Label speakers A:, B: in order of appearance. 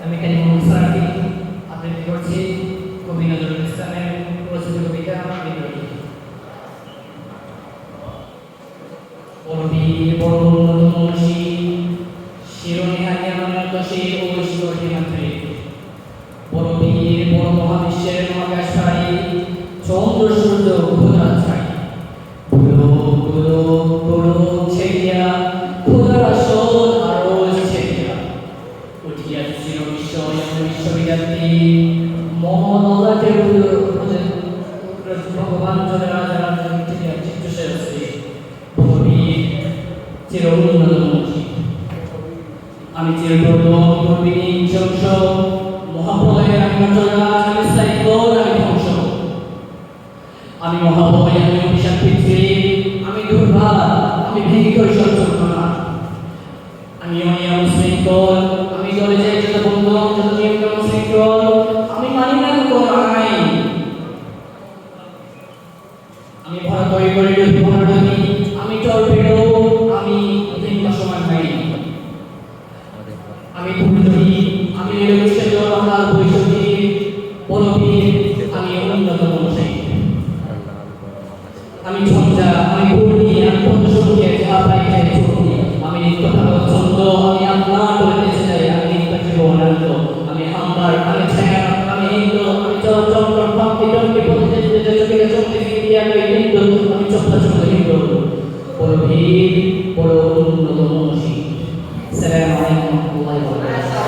A: আমি কালিমুল সারাফি আবৃত্তি করছি কবি নজরুল ইসলামের রচিত কবিতা বিদ্রোহী। বড়বীর বড় উন্নত মনীষী শিরোনিহারি অনন্ত সেই ঐশ্বর্যী মাত্রে বড়বীর বড় মহাবিশ্বের মহাকাশারী চন্দ্র সূর্য খোদা ছাই ছেড়িয়া খোদার আসল আরজ ছেড়িয়া উঠিয়া চির বিস্ময় বিশ্ববিদ্যার্থী মহানলাকে ভগবান জনের রাজা চিত্তসের বড়বীর চির উন্নত মনীষী। আমি চিরপ্রবিনী ধ্বংস মহাপ্রলয়ের আমি নটরাজ আমি সাইক্লোন আমি ধ্বংস আমি মহাভয় আমি অভিশাপ পিতৃ আমি দুর্ভাগ আমি ভীকর সঞ্চরণা আমি অনিয়ম শৃঙ্খল আমি চলে যাই যত বন্ধন যত নিয়ম শৃঙ্খল আমি মানি না কোনো আইন আমি ভরা তৈরি করি ভরাডামি আমি টর্পেডো আমি ভিন্ন সমান নাই আমি ভুলধরি আমি রেলস্টেশন আমার বৈশাখী বড়বীর আমি উন্নত মনীষী আমি ঝঞ্ঝা আমি ঘূর্ণি আমি পদ্মসুখী যাহা পাইছে চুক্তি আমি নিত্য ভাগবত ছন্দ আমি আপনার বলিতে চাই আমি নিত্য জীবনানন্দ আমি হাম্বার আমি ছায়া আমি হিন্দু আমি চন্দ্র ভক্তি টঙ্কি প্রতিযোগিতা চকিতে চক্তি ইন্ডিয়া আমি হিন্দু আমি চক্র চক্র হিন্দু বড়বীর বড় উন্নত মনীষী। আসসালামু আলাইকুম ওয়া রাহমাতুল্লাহি ওয়া বারাকাতুহু।